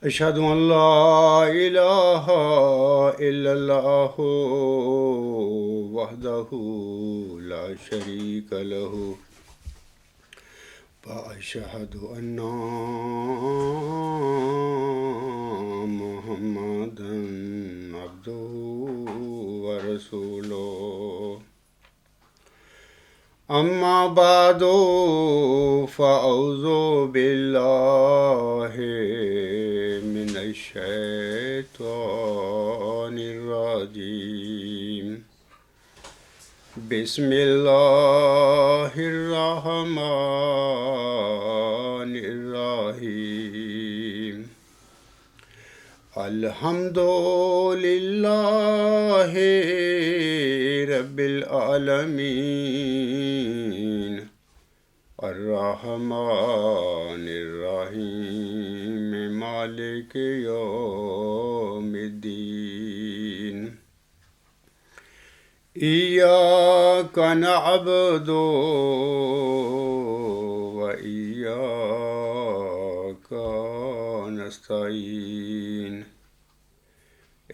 أشهد أن لا إله إلا الله وحده لا شريك له وأشهد أن محمدا عبده ورسوله أما بعد فأعوذ بالله من الشيطان الرجيم بسم الله الرحمن الرحيم الحمد لله رب العالمين الرحمن الرحيم مالك يوم الدين إياك نعبد وإياك نستعين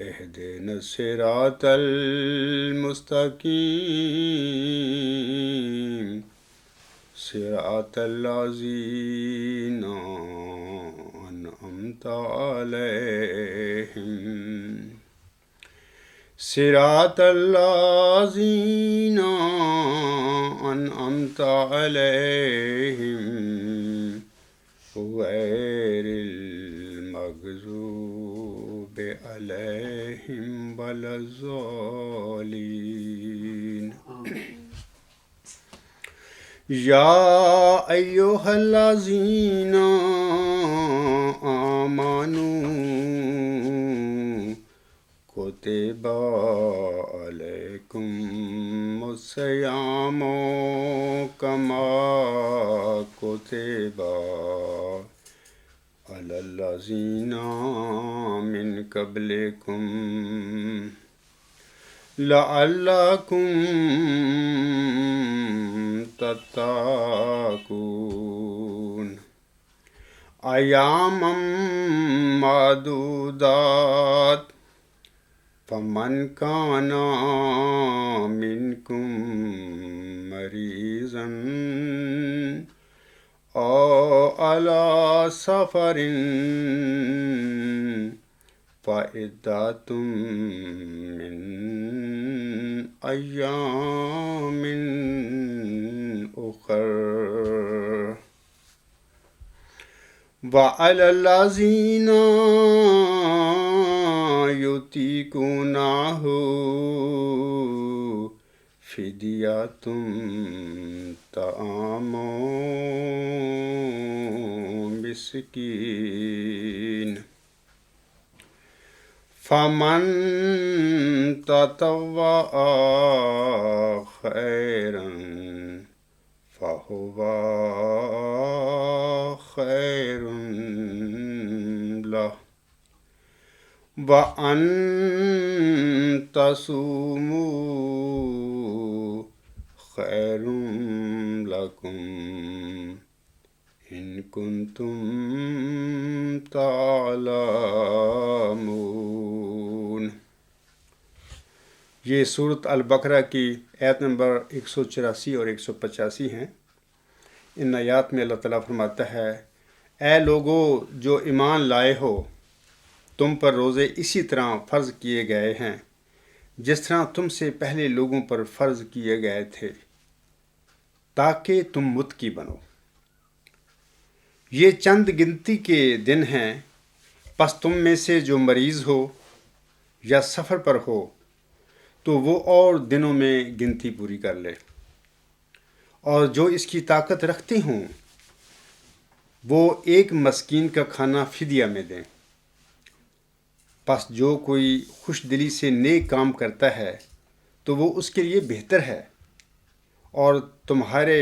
اهدنا الصراط المستقيم صراط الذين أنعمت عليهم صراط الذين أنعمت عليهم غير المغضوب عليهم ولا الضالين يا أيها الذين آمنوا كتب عليكم الصيام كما كتب على الذين من قبلكم لعلكم تتقون أياما معدودات فمن كان منكم مريضا أو على سفر فعدة من أيام أخر وعلى الذين يطيقونه فدية طعام مسكين فمن تطوع خيرا فهو خير له وأن تصوموا خير لكم إن كنتم تعلمون۔ یہ سورۃ البقرہ کی آیت نمبر 184 اور 185 ہیں۔ ان آیات میں اللہ تعالیٰ فرماتا ہے، اے لوگو جو ایمان لائے ہو، تم پر روزے اسی طرح فرض کیے گئے ہیں جس طرح تم سے پہلے لوگوں پر فرض کیے گئے تھے، تاکہ تم متقی بنو۔ یہ چند گنتی کے دن ہیں، پس تم میں سے جو مریض ہو یا سفر پر ہو تو وہ اور دنوں میں گنتی پوری کر لے، اور جو اس کی طاقت رکھتے ہوں وہ ایک مسکین کا کھانا فدیہ میں دیں۔ پس جو کوئی خوش دلی سے نیک کام کرتا ہے تو وہ اس کے لیے بہتر ہے، اور تمہارے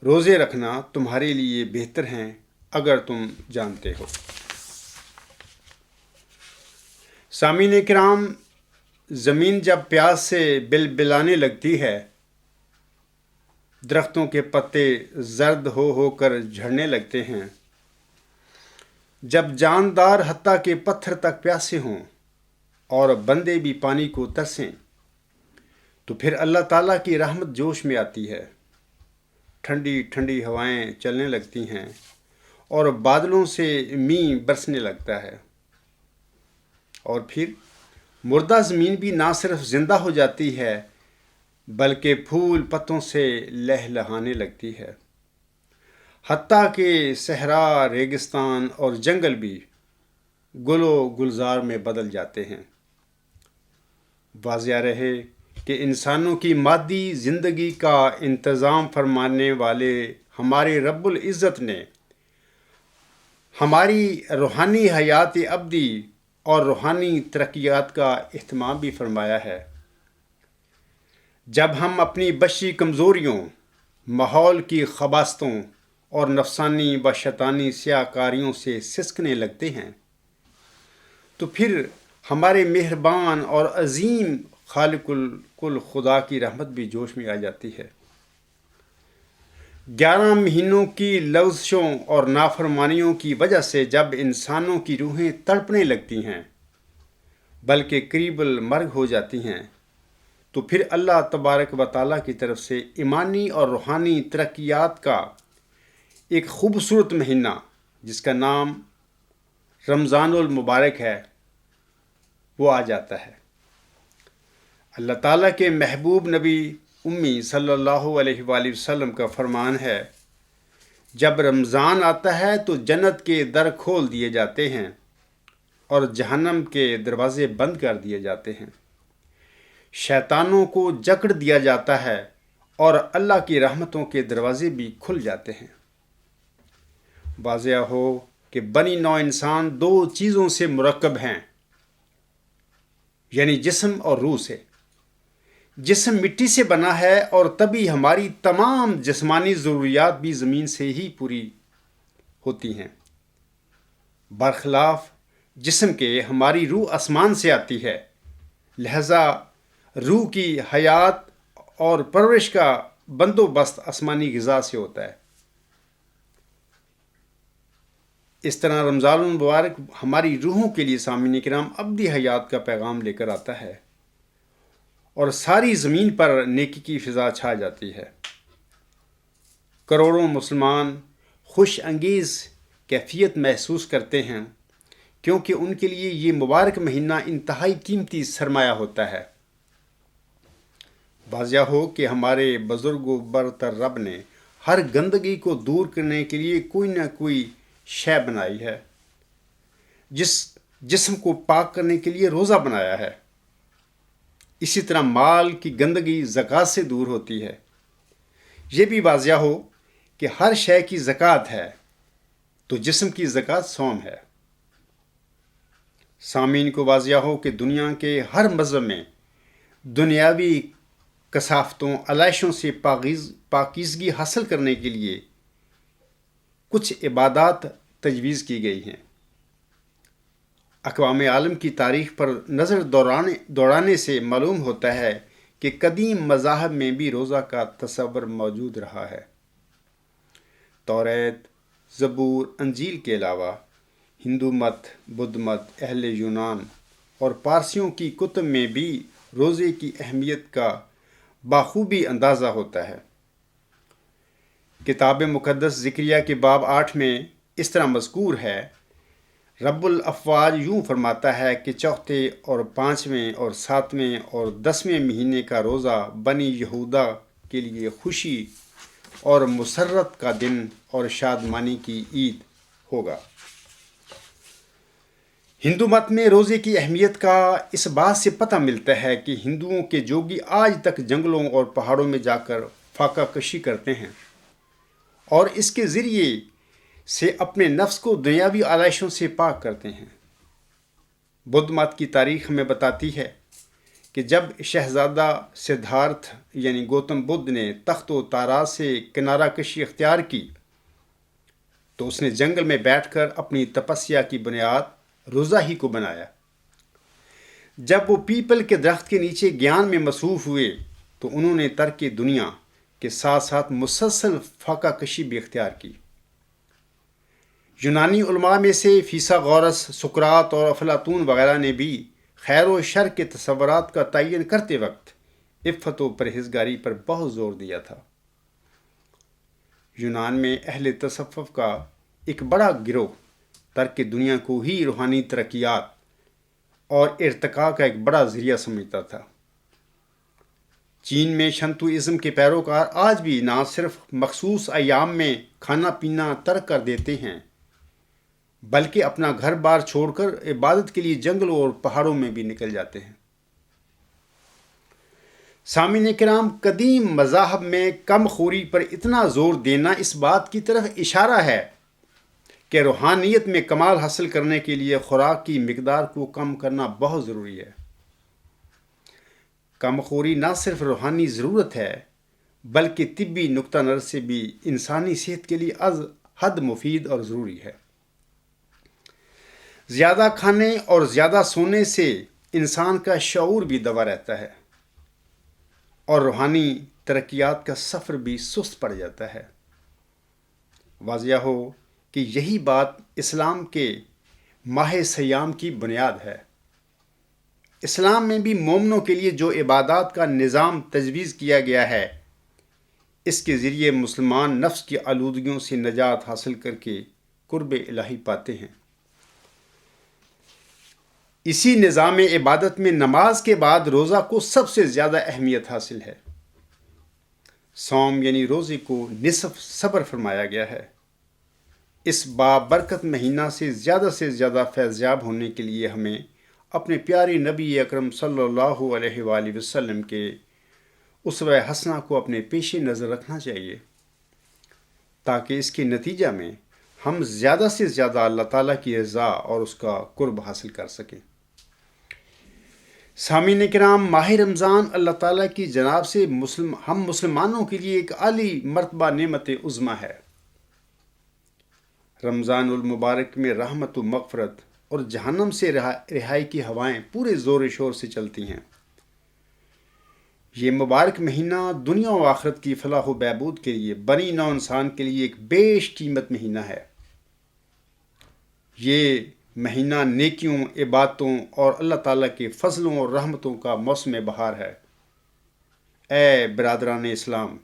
روزے رکھنا تمہارے لیے بہتر ہیں اگر تم جانتے ہو۔ سامعین کرام، زمین جب پیاس سے بلبلانے لگتی ہے، درختوں کے پتے زرد ہو کر جھڑنے لگتے ہیں، جب جاندار حتیٰ کہ پتھر تک پیاسے ہوں اور بندے بھی پانی کو ترسیں، تو پھر اللہ تعالیٰ کی رحمت جوش میں آتی ہے، ٹھنڈی ٹھنڈی ہوائیں چلنے لگتی ہیں اور بادلوں سے مینہ برسنے لگتا ہے، اور پھر مردہ زمین بھی نہ صرف زندہ ہو جاتی ہے بلکہ پھول پتوں سے لہلہانے لگتی ہے، حتیٰ کہ صحرا، ریگستان اور جنگل بھی گل و گلزار میں بدل جاتے ہیں۔ واضح رہے کہ انسانوں کی مادی زندگی کا انتظام فرمانے والے ہمارے رب العزت نے ہماری روحانی حیات ابدی اور روحانی ترقیات کا اہتمام بھی فرمایا ہے۔ جب ہم اپنی بشری کمزوریوں، ماحول کی خباستوں اور نفسانی و شیطانی سیاہ کاریوں سے سسکنے لگتے ہیں، تو پھر ہمارے مہربان اور عظیم خالق الکل خدا کی رحمت بھی جوش میں آ جاتی ہے۔ 11 مہینوں کی لغزشوں اور نافرمانیوں کی وجہ سے جب انسانوں کی روحیں تڑپنے لگتی ہیں بلکہ قریب المرگ ہو جاتی ہیں، تو پھر اللہ تبارک و تعالیٰ کی طرف سے ایمانی اور روحانی ترقیات کا ایک خوبصورت مہینہ جس کا نام رمضان المبارک ہے وہ آ جاتا ہے۔ اللہ تعالیٰ کے محبوب نبی امی صلی اللہ علیہ وآلہ وسلم کا فرمان ہے، جب رمضان آتا ہے تو جنت کے در کھول دیے جاتے ہیں اور جہنم کے دروازے بند کر دیے جاتے ہیں، شیطانوں کو جکڑ دیا جاتا ہے اور اللہ کی رحمتوں کے دروازے بھی کھل جاتے ہیں۔ واضح ہو کہ بنی نوع انسان 2 چیزوں سے مرکب ہیں، یعنی جسم اور روح سے۔ جسم مٹی سے بنا ہے اور تبھی ہماری تمام جسمانی ضروریات بھی زمین سے ہی پوری ہوتی ہیں۔ برخلاف جسم کے ہماری روح آسمان سے آتی ہے، لہذا روح کی حیات اور پرورش کا بندوبست آسمانی غذا سے ہوتا ہے۔ اس طرح رمضان المبارک ہماری روحوں کے لیے سامعین کرام ابدی حیات کا پیغام لے کر آتا ہے اور ساری زمین پر نیکی کی فضا چھا جاتی ہے۔ کروڑوں مسلمان خوش انگیز کیفیت محسوس کرتے ہیں کیونکہ ان کے لیے یہ مبارک مہینہ انتہائی قیمتی سرمایہ ہوتا ہے۔ واضح ہو کہ ہمارے بزرگ و برتر رب نے ہر گندگی کو دور کرنے کے لیے کوئی نہ کوئی شے بنائی ہے۔ جس جسم کو پاک کرنے کے لیے روزہ بنایا ہے، اسی طرح مال کی گندگی زکوٰۃ سے دور ہوتی ہے۔ یہ بھی واضح ہو کہ ہر شے کی زکوٰۃ ہے تو جسم کی زکوٰۃ صوم ہے۔ سامعین کو واضح ہو کہ دنیا کے ہر مذہب میں دنیاوی کثافتوں، علائشوں سے پاکیزگی حاصل کرنے کے لیے کچھ عبادات تجویز کی گئی ہیں۔ اقوام عالم کی تاریخ پر نظر دوڑانے سے معلوم ہوتا ہے کہ قدیم مذاہب میں بھی روزہ کا تصور موجود رہا ہے۔ توریت، زبور، انجیل کے علاوہ ہندو مت، بدھ مت، اہل یونان اور پارسیوں کی کتب میں بھی روزے کی اہمیت کا بخوبی اندازہ ہوتا ہے۔ کتاب مقدس زکریا کے باب 8 میں اس طرح مذکور ہے، رب الافواج یوں فرماتا ہے کہ 4 اور 5 اور 7 اور 10 مہینے کا روزہ بنی یہودا کے لیے خوشی اور مسرت کا دن اور شادمانی کی عید ہوگا۔ ہندو مت میں روزے کی اہمیت کا اس بات سے پتہ ملتا ہے کہ ہندوؤں کے جوگی آج تک جنگلوں اور پہاڑوں میں جا کر فاقہ کشی کرتے ہیں اور اس کے ذریعے سے اپنے نفس کو دنیاوی آلائشوں سے پاک کرتے ہیں۔ بدھ مت کی تاریخ ہمیں بتاتی ہے کہ جب شہزادہ سدھارتھ یعنی گوتم بدھ نے تخت و تاراج سے کنارہ کشی اختیار کی تو اس نے جنگل میں بیٹھ کر اپنی تپسیا کی بنیاد روزہ ہی کو بنایا۔ جب وہ پیپل کے درخت کے نیچے گیان میں مصروف ہوئے تو انہوں نے ترک دنیا کے ساتھ ساتھ مسلسل فاقہ کشی بھی اختیار کی۔ یونانی علماء میں سے فیثاغورس، سقراط اور افلاطون وغیرہ نے بھی خیر و شر کے تصورات کا تعین کرتے وقت عفت و پرہیزگاری پر بہت زور دیا تھا۔ یونان میں اہل تصوف کا ایک بڑا گروہ ترک دنیا کو ہی روحانی ترقیات اور ارتقاء کا ایک بڑا ذریعہ سمجھتا تھا۔ چین میں شنتوئزم کے پیروکار آج بھی نہ صرف مخصوص ایام میں کھانا پینا ترک کر دیتے ہیں بلکہ اپنا گھر بار چھوڑ کر عبادت کے لیے جنگلوں اور پہاڑوں میں بھی نکل جاتے ہیں۔ سامعین کرام، قدیم مذاہب میں کم خوری پر اتنا زور دینا اس بات کی طرف اشارہ ہے کہ روحانیت میں کمال حاصل کرنے کے لیے خوراک کی مقدار کو کم کرنا بہت ضروری ہے۔ کم خوری نہ صرف روحانی ضرورت ہے بلکہ طبی نقطہ نظر سے بھی انسانی صحت کے لیے از حد مفید اور ضروری ہے۔ زیادہ کھانے اور زیادہ سونے سے انسان کا شعور بھی دبا رہتا ہے اور روحانی ترقیات کا سفر بھی سست پڑ جاتا ہے۔ واضح ہو کہ یہی بات اسلام کے ماہ سیام کی بنیاد ہے۔ اسلام میں بھی مومنوں کے لیے جو عبادات کا نظام تجویز کیا گیا ہے، اس کے ذریعے مسلمان نفس کی آلودگیوں سے نجات حاصل کر کے قرب الہی پاتے ہیں۔ اسی نظام عبادت میں نماز کے بعد روزہ کو سب سے زیادہ اہمیت حاصل ہے۔ صوم یعنی روزے کو نصف صبر فرمایا گیا ہے۔ اس بابرکت مہینہ سے زیادہ فیضیاب ہونے کے لیے ہمیں اپنے پیارے نبی اکرم صلی اللہ علیہ وآلہ وسلم کے اسوہ حسنہ کو اپنے پیش نظر رکھنا چاہیے تاکہ اس کے نتیجہ میں ہم زیادہ سے زیادہ اللہ تعالیٰ کی رضا اور اس کا قرب حاصل کر سکیں۔ سامعین کرام، ماہ رمضان اللہ تعالیٰ کی جناب سے ہم مسلمانوں کے لیے ایک اعلی مرتبہ نعمت عظمیٰ ہے۔ رمضان المبارک میں رحمت و مغفرت اور جہنم سے رہائی کی ہوائیں پورے زور و شور سے چلتی ہیں۔ یہ مبارک مہینہ دنیا و آخرت کی فلاح و بہبود کے لیے بنی نوع انسان کے لیے ایک بیش قیمت مہینہ ہے۔ یہ مہینہ نیکیوں، عبادتوں اور اللہ تعالیٰ کے فضلوں اور رحمتوں کا موسم بہار ہے۔ اے برادران اسلام،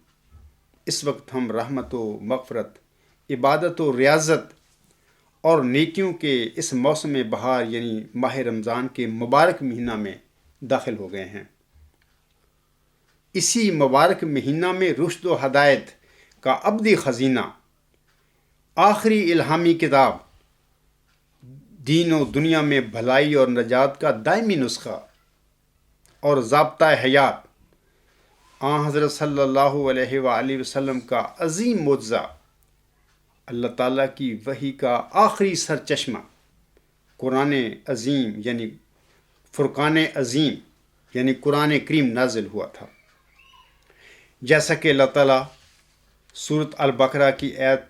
اس وقت ہم رحمت و مغفرت، عبادت و ریاضت اور نیکیوں کے اس موسم بہار یعنی ماہ رمضان کے مبارک مہینہ میں داخل ہو گئے ہیں۔ اسی مبارک مہینہ میں رشد و ہدایت کا ابدی خزینہ، آخری الہامی کتاب، دین و دنیا میں بھلائی اور نجات کا دائمی نسخہ اور ضابطہ حیات، آن حضرت صلی اللہ علیہ وآلہ وسلم کا عظیم معجزہ، اللہ تعالیٰ کی وحی کا آخری سرچشمہ قرآن عظیم یعنی فرقان عظیم یعنی قرآن کریم نازل ہوا تھا۔ جیسا کہ اللہ تعالیٰ سورۃ البقرہ کی آیت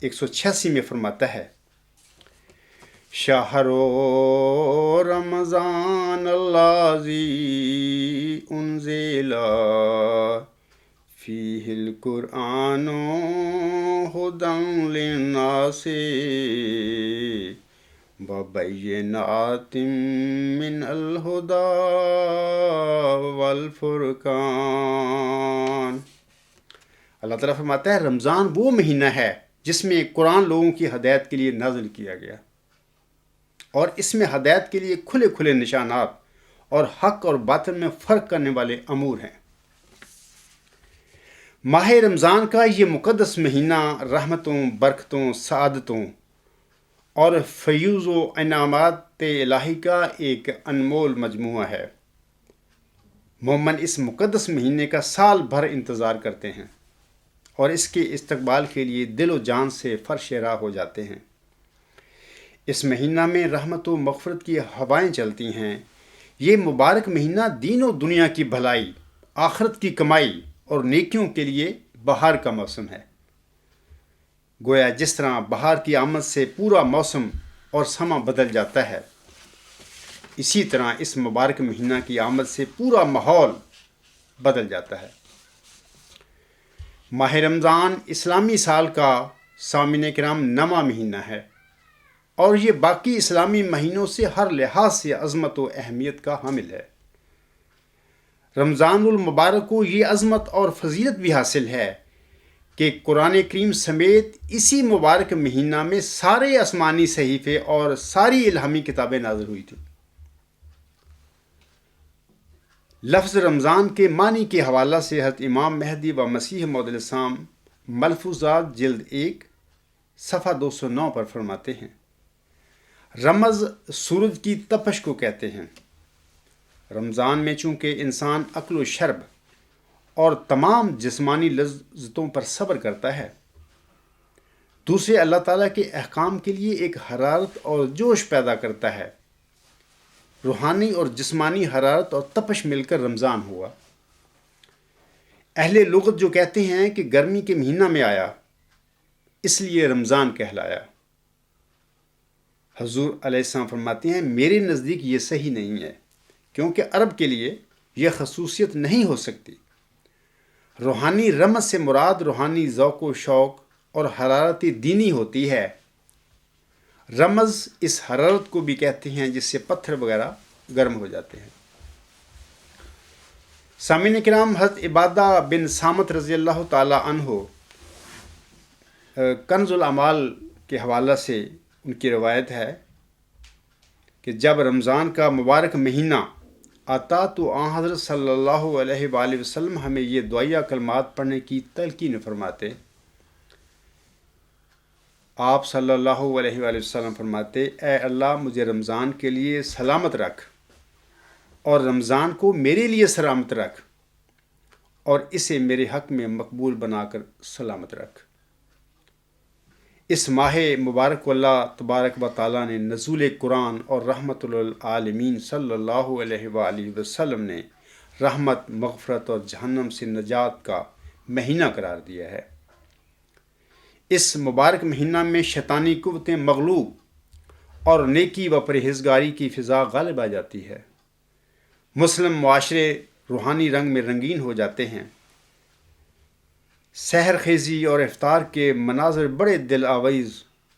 186 میں فرماتا ہے، شہر رمضان الذی انزل فیہ القرآن ھدی للناس وبینات من الھدی والفرقان۔ اللہ تعالیٰ فرماتا ہے رمضان وہ مہینہ ہے جس میں قرآن لوگوں کی ہدایت کے لیے نازل کیا گیا، اور اس میں ہدایت کے لیے کھلے کھلے نشانات اور حق اور باطل میں فرق کرنے والے امور ہیں۔ ماہ رمضان کا یہ مقدس مہینہ رحمتوں، برکتوں، سعادتوں اور فیوز و انعامات الہی کا ایک انمول مجموعہ ہے۔ مومن اس مقدس مہینے کا سال بھر انتظار کرتے ہیں اور اس کے استقبال کے لیے دل و جان سے فرش راہ ہو جاتے ہیں۔ اس مہینہ میں رحمت و مغفرت کی ہوائیں چلتی ہیں۔ یہ مبارک مہینہ دین و دنیا کی بھلائی، آخرت کی کمائی اور نیکیوں کے لیے بہار کا موسم ہے۔ گویا جس طرح بہار کی آمد سے پورا موسم اور سما بدل جاتا ہے، اسی طرح اس مبارک مہینہ کی آمد سے پورا ماحول بدل جاتا ہے۔ ماہ رمضان اسلامی سال کا سامعین کرام 9واں مہینہ ہے اور یہ باقی اسلامی مہینوں سے ہر لحاظ سے عظمت و اہمیت کا حامل ہے۔ رمضان المبارک کو یہ عظمت اور فضیلت بھی حاصل ہے کہ قرآن کریم سمیت اسی مبارک مہینہ میں سارے آسمانی صحیفے اور ساری الہامی کتابیں نازل ہوئی تھیں۔ لفظ رمضان کے معنی کے حوالہ سے حضرت امام مہدی و مسیح موعود علیہ السلام ملفوظات جلد 1 صفحہ 209 پر فرماتے ہیں، رمض سورج کی تپش کو کہتے ہیں۔ رمضان میں چونکہ انسان اکل و شرب اور تمام جسمانی لذتوں پر صبر کرتا ہے، دوسرے اللہ تعالیٰ کے احکام کے لیے ایک حرارت اور جوش پیدا کرتا ہے۔ روحانی اور جسمانی حرارت اور تپش مل کر رمضان ہوا۔ اہل لغت جو کہتے ہیں کہ گرمی کے مہینہ میں آیا، اس لیے رمضان کہلایا۔ حضور علیہ السلام فرماتے ہیں، میرے نزدیک یہ صحیح نہیں ہے، کیونکہ عرب کے لیے یہ خصوصیت نہیں ہو سکتی۔ روحانی رمض سے مراد روحانی ذوق و شوق اور حرارت دینی ہوتی ہے۔ رمض اس حرارت کو بھی کہتے ہیں جس سے پتھر وغیرہ گرم ہو جاتے ہیں۔ سامعین کرام، حضرت عبادہ بن صامت رضی اللہ تعالی عنہ کنز الاعمال کے حوالہ سے ان کی روایت ہے کہ جب رمضان کا مبارک مہینہ آتا تو آن حضرت صلی اللہ علیہ وآلہ وسلم ہمیں یہ دعائیہ کلمات پڑھنے کی تلقین فرماتے۔ آپ صلی اللہ علیہ وآلہ وسلم فرماتے، اے اللہ مجھے رمضان کے لیے سلامت رکھ، اور رمضان کو میرے لیے سلامت رکھ، اور اسے میرے حق میں مقبول بنا کر سلامت رکھ۔ اس ماہ مبارک کو اللہ تبارک و تعالیٰ نے نزول قرآن اور رحمت للعالمین صلی اللہ علیہ وآلہ وسلم نے رحمت، مغفرت اور جہنم سے نجات کا مہینہ قرار دیا ہے۔ اس مبارک مہینہ میں شیطانی قوتیں مغلوب اور نیکی و پرہیزگاری کی فضا غالب آ جاتی ہے۔ مسلم معاشرے روحانی رنگ میں رنگین ہو جاتے ہیں۔ سحر خیزی اور افطار کے مناظر بڑے دل آویز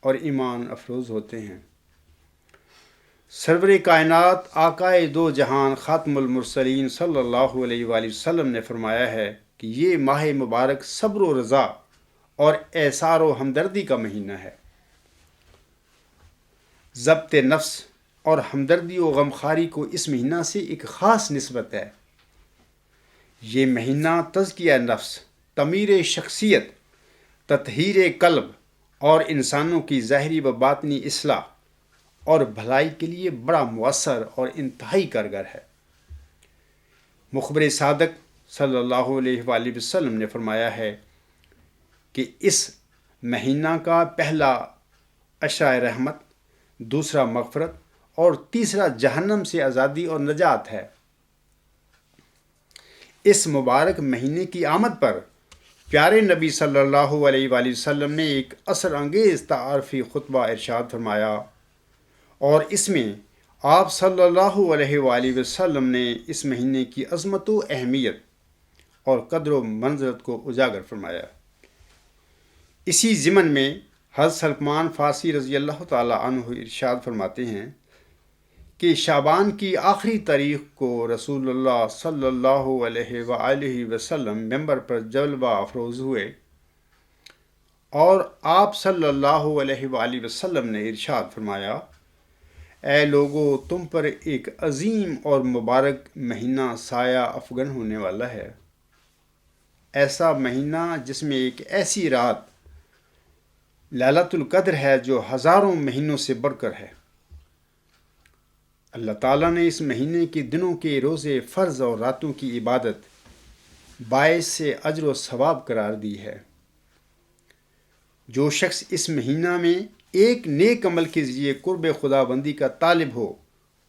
اور ایمان افروز ہوتے ہیں۔ سرور کائنات آقائے دو جہان خاتم المرسلین صلی اللہ علیہ وآلہ وسلم نے فرمایا ہے کہ یہ ماہ مبارک صبر و رضا اور ایثار و ہمدردی کا مہینہ ہے۔ ضبط نفس اور ہمدردی و غمخواری کو اس مہینہ سے ایک خاص نسبت ہے۔ یہ مہینہ تزکیہ نفس، تعمیر شخصیت، تطہیر قلب اور انسانوں کی ظاہری و باطنی اصلاح اور بھلائی کے لیے بڑا مؤثر اور انتہائی کارگر ہے۔ مخبر صادق صلی اللہ علیہ وآلہ وسلم نے فرمایا ہے کہ اس مہینہ کا پہلا عشرہ رحمت، دوسرا مغفرت اور تیسرا جہنم سے آزادی اور نجات ہے۔ اس مبارک مہینے کی آمد پر پیارے نبی صلی اللہ علیہ وآلہ وسلم نے ایک اثر انگیز تعارفی خطبہ ارشاد فرمایا، اور اس میں آپ صلی اللہ علیہ وآلہ وسلم نے اس مہینے کی عظمت و اہمیت اور قدر و منزلت کو اجاگر فرمایا۔ اسی ضمن میں حضرت سلمان فارسی رضی اللہ تعالی عنہ ارشاد فرماتے ہیں کہ شعبان کی آخری تاریخ کو رسول اللہ صلی اللہ علیہ وآلہ وسلم ممبر پر جلوہ افروز ہوئے، اور آپ صلی اللہ علیہ وآلہ وسلم نے ارشاد فرمایا، اے لوگو، تم پر ایک عظیم اور مبارک مہینہ سایہ افغن ہونے والا ہے۔ ایسا مہینہ جس میں ایک ایسی رات لیلۃ القدر ہے جو ہزاروں مہینوں سے بڑھ کر ہے۔ اللہ تعالیٰ نے اس مہینے کے دنوں کے روزے فرض اور راتوں کی عبادت باعث سے اجر و ثواب قرار دی ہے۔ جو شخص اس مہینہ میں ایک نیک عمل کے ذریعے قرب خدا بندی کا طالب ہو،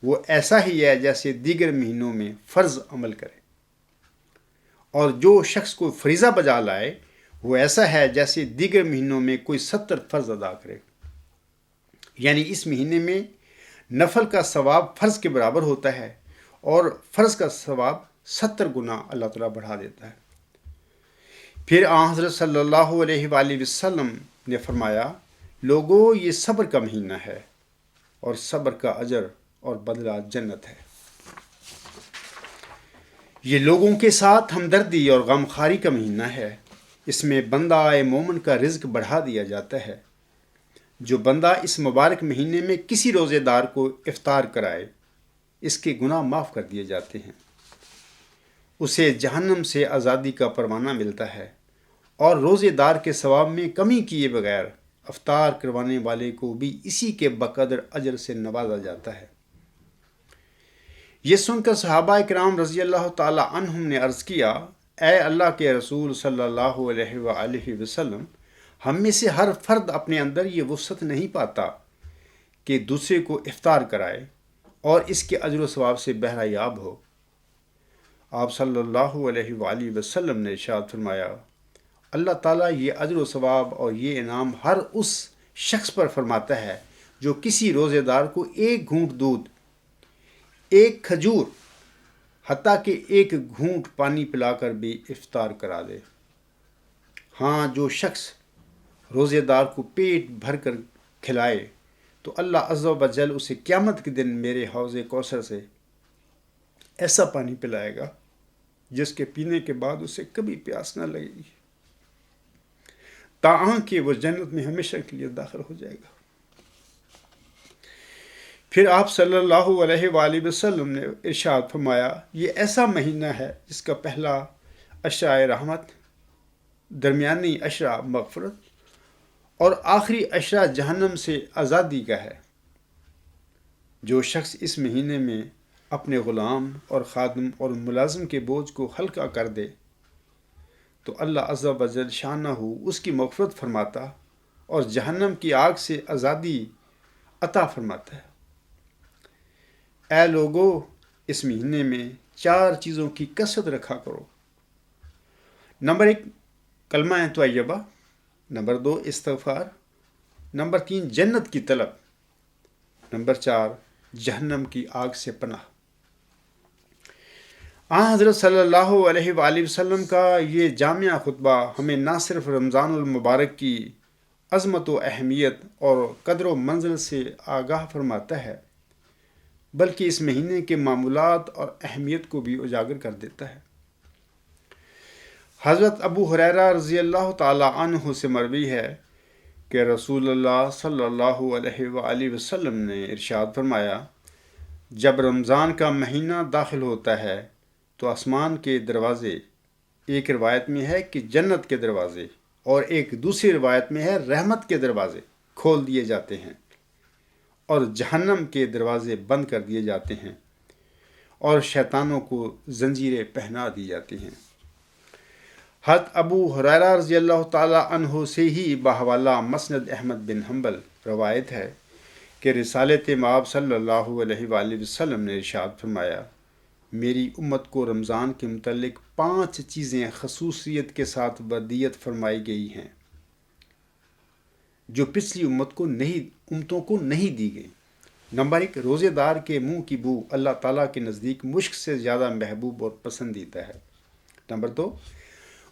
وہ ایسا ہی ہے جیسے دیگر مہینوں میں فرض عمل کرے، اور جو شخص کو فریضہ بجا لائے وہ ایسا ہے جیسے دیگر مہینوں میں کوئی 70 فرض ادا کرے۔ یعنی اس مہینے میں نفل کا ثواب فرض کے برابر ہوتا ہے، اور فرض کا ثواب 70 گنا اللہ تعالیٰ بڑھا دیتا ہے۔ پھر آن حضرت صلی اللہ علیہ وآلہ وسلم نے فرمایا، لوگو، یہ صبر کا مہینہ ہے، اور صبر کا اجر اور بدلہ جنت ہے۔ یہ لوگوں کے ساتھ ہمدردی اور غمخواری کا مہینہ ہے۔ اس میں بندہ مومن کا رزق بڑھا دیا جاتا ہے۔ جو بندہ اس مبارک مہینے میں کسی روزے دار کو افطار کرائے، اس کے گناہ معاف کر دیے جاتے ہیں۔ اسے جہنم سے آزادی کا پروانہ ملتا ہے، اور روزے دار کے ثواب میں کمی کیے بغیر افطار کروانے والے کو بھی اسی کے بقدر اجر سے نوازا جاتا ہے۔ یہ سن کر صحابہ کرام رضی اللہ تعالی عنہم نے عرض کیا، اے اللہ کے رسول صلی اللہ علیہ وآلہ وسلم، ہم میں سے ہر فرد اپنے اندر یہ وسعت نہیں پاتا کہ دوسرے کو افطار کرائے اور اس کے اجر و ثواب سے بہرہ یاب ہو۔ آپ صلی اللہ علیہ وآلہ وسلم نے ارشاد فرمایا، اللہ تعالیٰ یہ اجر و ثواب اور یہ انعام ہر اس شخص پر فرماتا ہے جو کسی روزے دار کو ایک گھونٹ دودھ، ایک کھجور، حتیٰ کہ ایک گھونٹ پانی پلا کر بھی افطار کرا دے۔ ہاں، جو شخص روزے دار کو پیٹ بھر کر کھلائے تو اللہ عز و جل اسے قیامت کے دن میرے حوض کوثر سے ایسا پانی پلائے گا جس کے پینے کے بعد اسے کبھی پیاس نہ لگے گی، تاہم کہ وہ جنت میں ہمیشہ کے لیے داخل ہو جائے گا۔ پھر آپ صلی اللہ علیہ وآلہ وسلم نے ارشاد فرمایا، یہ ایسا مہینہ ہے جس کا پہلا عشرہ رحمت، درمیانی عشرہ مغفرت اور آخری عشرہ جہنم سے آزادی کا ہے۔ جو شخص اس مہینے میں اپنے غلام اور خادم اور ملازم کے بوجھ کو ہلکا کر دے تو اللہ عز و جل شانہ اس کی مغفرت فرماتا اور جہنم کی آگ سے آزادی عطا فرماتا ہے۔ اے لوگو، اس مہینے میں 4 چیزوں کی کثرت رکھا کرو۔ نمبر 1، کلمہ طیبہ۔ نمبر 2، استغفار۔ نمبر 3، جنت کی طلب۔ نمبر 4، جہنم کی آگ سے پناہ۔ حضرت صلی اللہ علیہ وآلہ وسلم کا یہ جامعہ خطبہ ہمیں نہ صرف رمضان المبارک کی عظمت و اہمیت اور قدر و منزل سے آگاہ فرماتا ہے، بلکہ اس مہینے کے معمولات اور اہمیت کو بھی اجاگر کر دیتا ہے۔ حضرت ابو ہریرہ رضی اللہ تعالی عنہ سے مروی ہے کہ رسول اللہ صلی اللہ علیہ وآلہ وسلم نے ارشاد فرمایا، جب رمضان کا مہینہ داخل ہوتا ہے تو آسمان کے دروازے، ایک روایت میں ہے کہ جنت کے دروازے اور ایک دوسری روایت میں ہے رحمت کے دروازے کھول دیے جاتے ہیں، اور جہنم کے دروازے بند کر دیے جاتے ہیں، اور شیطانوں کو زنجیریں پہنا دی جاتی ہیں۔ حضرت ابو ہریرہ رضی اللہ تعالی عنہ سے ہی بحوالہ مسند احمد بن حنبل روایت ہے کہ رسالت مآب صلی اللہ علیہ وآلہ وسلم نے ارشاد فرمایا، میری امت کو رمضان کے متعلق 5 چیزیں خصوصیت کے ساتھ ودیت فرمائی گئی ہیں جو پچھلی امتوں کو نہیں دی گئی۔ نمبر 1، روزے دار کے منہ کی بو اللہ تعالیٰ کے نزدیک مشک سے زیادہ محبوب اور پسندیدہ ہے۔ نمبر 2،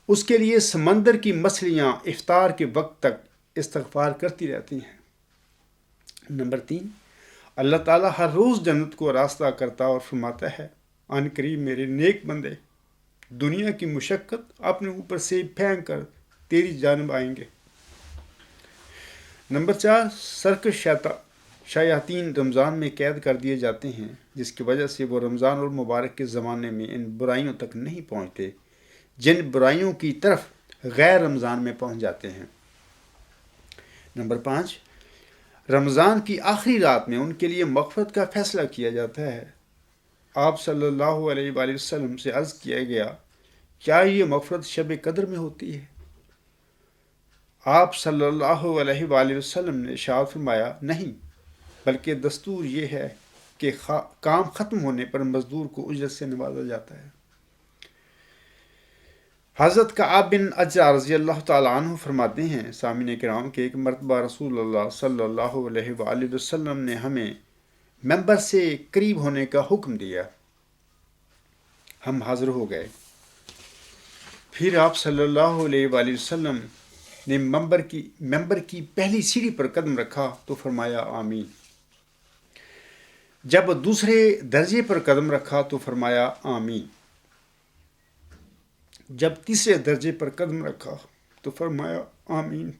اس کے لیے سمندر کی مچھلیاں افطار کے وقت تک استغفار کرتی رہتی ہیں۔ نمبر 3، اللہ تعالیٰ ہر روز جنت کو راستہ کرتا اور فرماتا ہے، ان قریب میرے نیک بندے دنیا کی مشقت اپنے اوپر سے پھینک کر تیری جانب آئیں گے۔ نمبر 4، سرکش شیاطین رمضان میں قید کر دیے جاتے ہیں، جس کی وجہ سے وہ رمضان المبارک کے زمانے میں ان برائیوں تک نہیں پہنچتے جن برائیوں کی طرف غیر رمضان میں پہنچ جاتے ہیں۔ نمبر 5، رمضان کی آخری رات میں ان کے لیے مغفرت کا فیصلہ کیا جاتا ہے۔ آپ صلی اللہ علیہ وآلہ وسلم سے عرض کیا گیا، کیا یہ مغفرت شب قدر میں ہوتی ہے؟ آپ صلی اللہ علیہ وآلہ وسلم نے ارشاد فرمایا، نہیں، بلکہ دستور یہ ہے کہ کام ختم ہونے پر مزدور کو اجرت سے نوازا جاتا ہے۔ حضرت کعب بن اجرہ رضی اللہ تعالیٰ عنہ فرماتے ہیں، سامعین کرام، کہ ایک مرتبہ رسول اللہ صلی اللہ علیہ وآلہ وسلم نے ہمیں ممبر سے قریب ہونے کا حکم دیا۔ ہم حاضر ہو گئے۔ پھر آپ صلی اللہ علیہ وآلہ وسلم نے ممبر کی پہلی سیڑھی پر قدم رکھا تو فرمایا، آمین۔ جب دوسرے درجے پر قدم رکھا تو فرمایا آمین. جب تیسرے درجے پر قدم رکھا تو فرمایا آمین.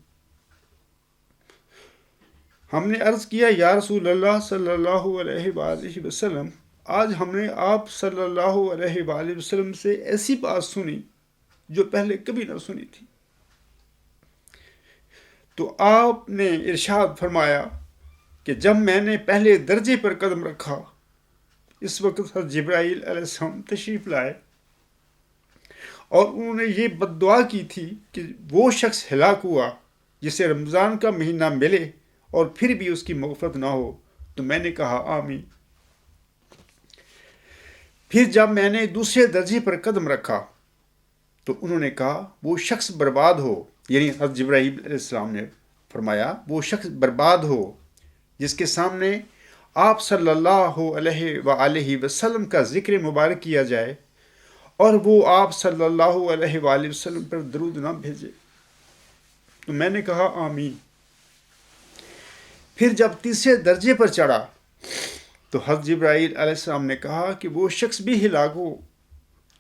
ہم نے عرض کیا یا رسول اللہ صلی اللہ علیہ وآلہ وسلم، آج ہم نے آپ صلی اللہ علیہ وآلہ وسلم سے ایسی بات سنی جو پہلے کبھی نہ سنی تھی. تو آپ نے ارشاد فرمایا کہ جب میں نے پہلے درجے پر قدم رکھا، اس وقت حضرت جبرائیل علیہ السلام تشریف لائے اور انہوں نے یہ بد دعا کی تھی کہ وہ شخص ہلاک ہوا جسے رمضان کا مہینہ ملے اور پھر بھی اس کی مغفرت نہ ہو. تو میں نے کہا آمین. پھر جب میں نے دوسرے درجے پر قدم رکھا تو انہوں نے کہا وہ شخص برباد ہو، یعنی حضرت جبرائیل علیہ السلام نے فرمایا وہ شخص برباد ہو جس کے سامنے آپ صلی اللہ علیہ وآلہ وسلم کا ذکر مبارک کیا جائے اور وہ آپ صلی اللہ علیہ وآلہ وسلم پر درود نہ بھیجے. تو میں نے کہا آمین. پھر جب تیسرے درجے پر چڑھا تو حضرت جبرائیل علیہ السلام نے کہا کہ وہ شخص بھی ہلاک ہو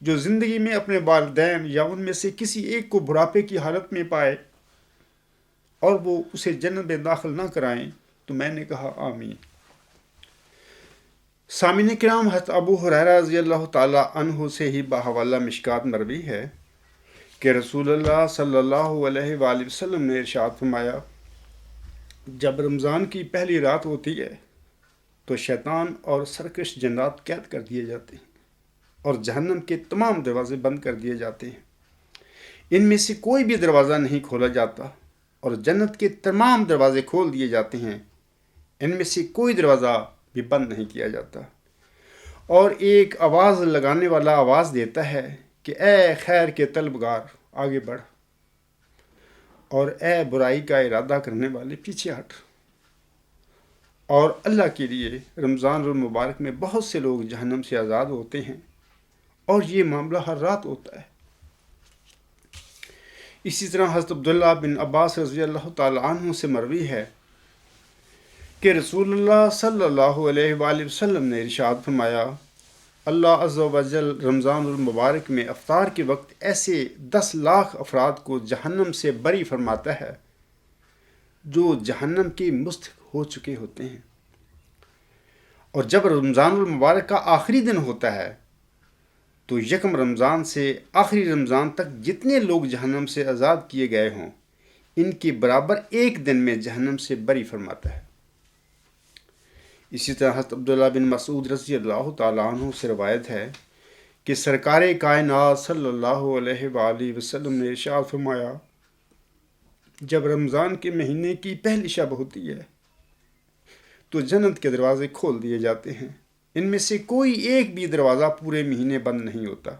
جو زندگی میں اپنے والدین یا ان میں سے کسی ایک کو بڑھاپے کی حالت میں پائے اور وہ اسے جنت میں داخل نہ کرائیں. تو میں نے کہا آمین. سامعین کرام، حضرت ابو ہریرہ رضی اللہ تعالیٰ عنہ سے ہی بحوالہ مشکات مروی ہے کہ رسول اللہ صلی اللہ علیہ وآلہ وسلم نے ارشاد فرمایا جب رمضان کی پہلی رات ہوتی ہے تو شیطان اور سرکش جنات قید کر دیے جاتے ہیں اور جہنم کے تمام دروازے بند کر دیے جاتے ہیں. ان میں سے کوئی بھی دروازہ نہیں کھولا جاتا اور جنت کے تمام دروازے کھول دیے جاتے ہیں. ان میں سے کوئی دروازہ بھی بند نہیں کیا جاتا. اور ایک آواز لگانے والا آواز دیتا ہے کہ اے خیر کے طلبگار آگے بڑھ، اور اے برائی کا ارادہ کرنے والے پیچھے ہٹ. اور اللہ کے لیے رمضان المبارک میں بہت سے لوگ جہنم سے آزاد ہوتے ہیں اور یہ معاملہ ہر رات ہوتا ہے. اسی طرح حضرت عبداللہ بن عباس رضی اللہ تعالیٰ عنہ سے مروی ہے کہ رسول اللہ صلی اللہ علیہ وآلہ وسلم نے ارشاد فرمایا اللہ عز و جل رمضان المبارک میں افطار کے وقت ایسے 10 لاکھ افراد کو جہنم سے بری فرماتا ہے جو جہنم کے مستحق ہو چکے ہوتے ہیں. اور جب رمضان المبارک کا آخری دن ہوتا ہے تو یکم رمضان سے آخری رمضان تک جتنے لوگ جہنم سے آزاد کیے گئے ہوں ان کے برابر ایک دن میں جہنم سے بری فرماتا ہے. اسی طرح حضرت عبداللہ بن مسعود رضی اللہ تعالیٰ عنہ سے روایت ہے کہ سرکار کائنات صلی اللہ علیہ وآلہ وسلم نے ارشاد فرمایا جب رمضان کے مہینے کی پہلی شب ہوتی ہے تو جنت کے دروازے کھول دیے جاتے ہیں. ان میں سے کوئی ایک بھی دروازہ پورے مہینے بند نہیں ہوتا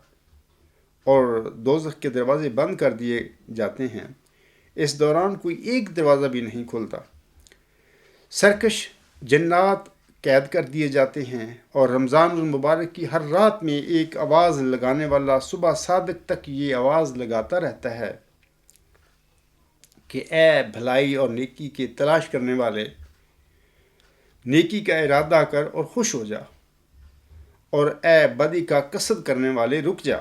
اور دوزخ کے دروازے بند کر دیے جاتے ہیں. اس دوران کوئی ایک دروازہ بھی نہیں کھلتا. سرکش جنات قید کر دیے جاتے ہیں اور رمضان المبارک کی ہر رات میں ایک آواز لگانے والا صبح صادق تک یہ آواز لگاتا رہتا ہے کہ اے بھلائی اور نیکی کے تلاش کرنے والے، نیکی کا ارادہ کر اور خوش ہو جا، اور اے بدی کا قصد کرنے والے رک جا.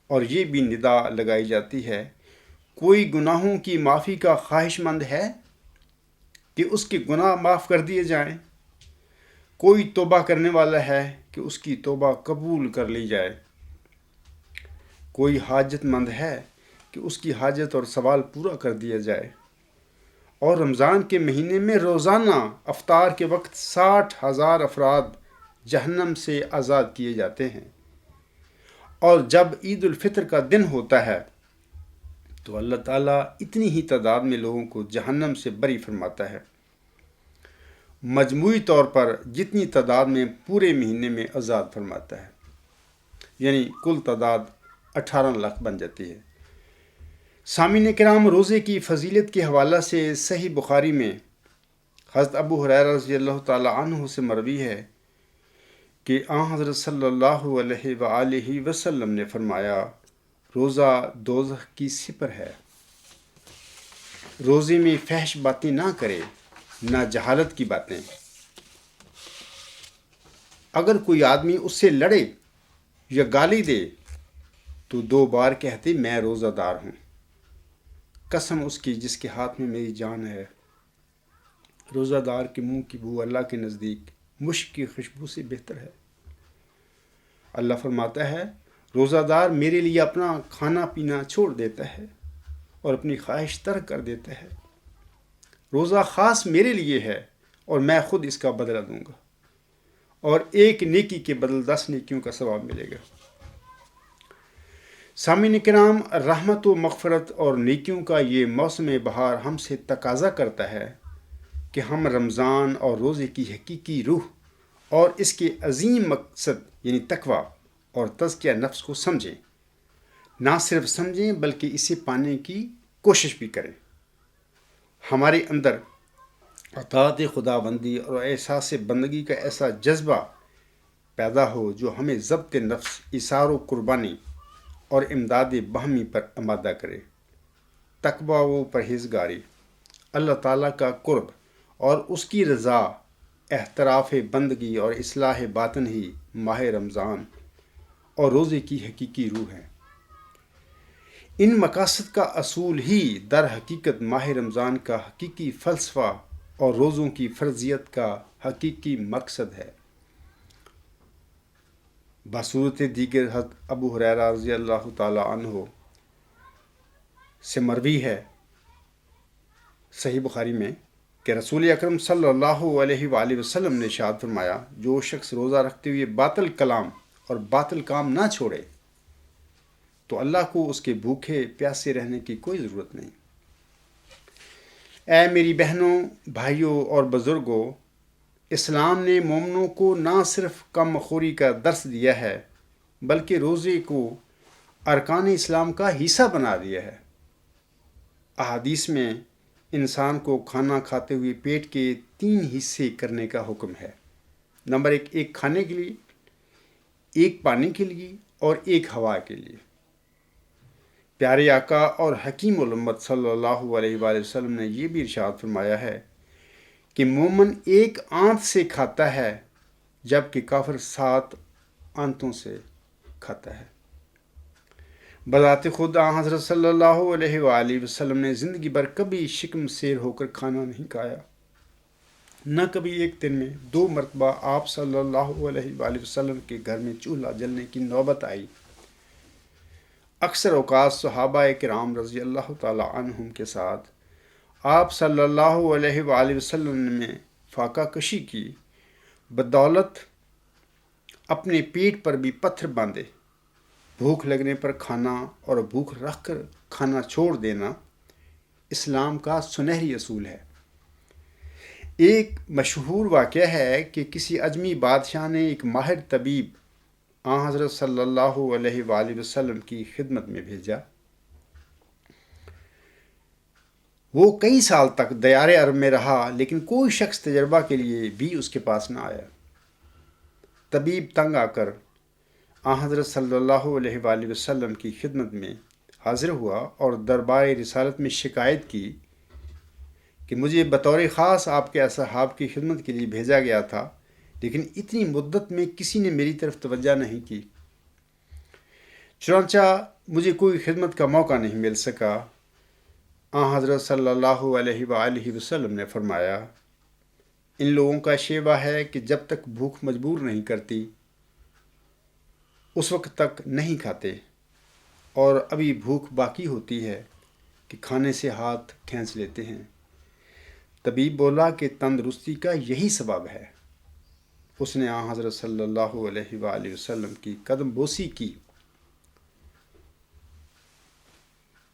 اور یہ بھی ندا لگائی جاتی ہے کوئی گناہوں کی معافی کا خواہش مند ہے کہ اس کے گناہ معاف کر دیے جائیں. کوئی توبہ کرنے والا ہے کہ اس کی توبہ قبول کر لی جائے. کوئی حاجت مند ہے کہ اس کی حاجت اور سوال پورا کر دیا جائے. اور رمضان کے مہینے میں روزانہ افطار کے وقت 60,000 افراد جہنم سے آزاد کیے جاتے ہیں. اور جب عید الفطر کا دن ہوتا ہے تو اللہ تعالیٰ اتنی ہی تعداد میں لوگوں کو جہنم سے بری فرماتا ہے. مجموعی طور پر جتنی تعداد میں پورے مہینے میں آزاد فرماتا ہے، یعنی کل تعداد 18 لاکھ بن جاتی ہے. سامعین کرام، روزے کی فضیلت کے حوالہ سے صحیح بخاری میں حضرت ابو ہریرہ رضی اللہ تعالیٰ عنہ سے مروی ہے کہ آن حضرت صلی اللہ علیہ وآلہ وسلم نے فرمایا روزہ دوزخ کی سپر ہے. روزے میں فحش باتیں نہ کرے، نہ جہالت کی باتیں. اگر کوئی آدمی اس سے لڑے یا گالی دے تو 2 بار کہتے میں روزہ دار ہوں، قسم اس کی جس کے ہاتھ میں میری جان ہے۔ روزہ دار کے منہ کی بو اللہ کے نزدیک مشک کی خوشبو سے بہتر ہے۔ اللہ فرماتا ہے روزہ دار میرے لیے اپنا کھانا پینا چھوڑ دیتا ہے اور اپنی خواہش ترک کر دیتا ہے۔ روزہ خاص میرے لیے ہے اور میں خود اس کا بدلہ دوں گا، اور ایک نیکی کے بدل 10 نیکیوں کا ثواب ملے گا۔ سامعین کرام، رحمت و مغفرت اور نیکیوں کا یہ موسم بہار ہم سے تقاضا کرتا ہے کہ ہم رمضان اور روزے کی حقیقی روح اور اس کے عظیم مقصد یعنی تقویٰ اور تزکیہ نفس کو سمجھیں۔ نہ صرف سمجھیں بلکہ اسے پانے کی کوشش بھی کریں۔ ہمارے اندر اطاعت خدا بندی اور احساس بندگی کا ایسا جذبہ پیدا ہو جو ہمیں ضبط نفس، ایثار و قربانی اور امداد باہمی پر آمادہ کرے۔ تقویٰ و پرہیزگاری، اللہ تعالیٰ کا قرب اور اس کی رضا، احتراف بندگی اور اصلاح باطن ہی ماہ رمضان اور روزے کی حقیقی روح ہے۔ ان مقاصد کا اصول ہی در حقیقت ماہ رمضان کا حقیقی فلسفہ اور روزوں کی فرضیت کا حقیقی مقصد ہے۔ بصورت دیگر حضرت ابو ہریرہ رضی اللہ تعالیٰ عنہ سے مروی ہے صحیح بخاری میں کہ رسول اکرم صلی اللہ علیہ وآلہ وسلم نے ارشاد فرمایا، جو شخص روزہ رکھتے ہوئے باطل کلام اور باطل کام نہ چھوڑے تو اللہ کو اس کے بھوکے پیاسے رہنے کی کوئی ضرورت نہیں۔ اے میری بہنوں، بھائیوں اور بزرگوں، اسلام نے مومنوں کو نہ صرف کم خوری کا درس دیا ہے بلکہ روزے کو ارکان اسلام کا حصہ بنا دیا ہے۔ احادیث میں انسان کو کھانا کھاتے ہوئے پیٹ کے 3 حصے کرنے کا حکم ہے۔ نمبر 1، ایک کھانے کے لیے، ایک پانی کے لیے اور ایک ہوا کے لیے۔ پیارے آقا اور حکیم الامت صلی اللہ علیہ وآلہ وسلم نے یہ بھی ارشاد فرمایا ہے کہ مومن ایک آنت سے کھاتا ہے جبکہ کافر 7 آنتوں سے کھاتا ہے۔ بذات خود حضرت صلی اللہ علیہ وآلہ وسلم نے زندگی بھر کبھی شکم سیر ہو کر کھانا نہیں کھایا، نہ کبھی ایک دن میں 2 مرتبہ آپ صلی اللہ علیہ وآلہ وسلم کے گھر میں چولہا جلنے کی نوبت آئی۔ اکثر اوقات صحابہ کرام رضی اللہ تعالی عنہم کے ساتھ آپ صلی اللہ علیہ وآلہ وسلم نے فاقہ کشی کی، بدولت اپنے پیٹ پر بھی پتھر باندھے۔ بھوک لگنے پر کھانا اور بھوک رکھ کر کھانا چھوڑ دینا اسلام کا سنہری اصول ہے۔ ایک مشہور واقعہ ہے کہ کسی اجمی بادشاہ نے ایک ماہر طبیب حضرت صلی اللہ علیہ وآلہ وسلم کی خدمت میں بھیجا۔ وہ کئی سال تک دیار عرب میں رہا لیکن کوئی شخص تجربہ کے لیے بھی اس کے پاس نہ آیا۔ طبیب تنگ آ کر حضرت صلی اللہ علیہ وآلہ وسلم کی خدمت میں حاضر ہوا اور دربار رسالت میں شکایت کی کہ مجھے بطور خاص آپ کے اصحاب کی خدمت کے لیے بھیجا گیا تھا، لیکن اتنی مدت میں کسی نے میری طرف توجہ نہیں کی، چنانچہ مجھے کوئی خدمت کا موقع نہیں مل سکا۔ حضرت صلی اللہ علیہ وآلہ وسلم نے فرمایا، ان لوگوں کا شیوہ ہے کہ جب تک بھوک مجبور نہیں کرتی اس وقت تک نہیں کھاتے، اور ابھی بھوک باقی ہوتی ہے کہ کھانے سے ہاتھ کھینچ لیتے ہیں۔ طبیب بولا کہ تندرستی کا یہی سبب ہے۔ اس نے حضرت صلی اللہ علیہ وآلہ وسلم کی قدم بوسی کی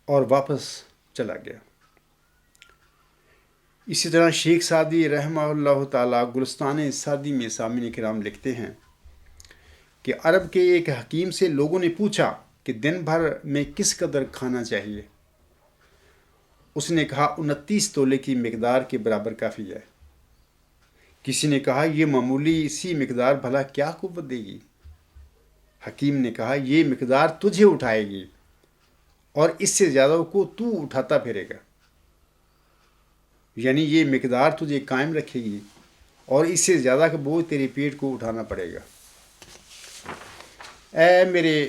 اور واپس چلا گیا۔ اسی طرح شیخ سعدی رحمہ اللہ تعالیٰ گلستان سعدی میں سامعین کرام لکھتے ہیں کہ عرب کے ایک حکیم سے لوگوں نے پوچھا کہ دن بھر میں کس قدر کھانا چاہیے؟ اس نے کہا 29 تولے کی مقدار کے برابر کافی ہے۔ کسی نے کہا یہ معمولی سی مقدار بھلا کیا قوت دے گی؟ حکیم نے کہا یہ مقدار تجھے اٹھائے گی اور اس سے زیادہ کو تو اٹھاتا پھرے گا، یعنی یہ مقدار تجھے قائم رکھے گی اور اس سے زیادہ کا بوجھ تیرے پیٹ کو اٹھانا پڑے گا۔ اے میرے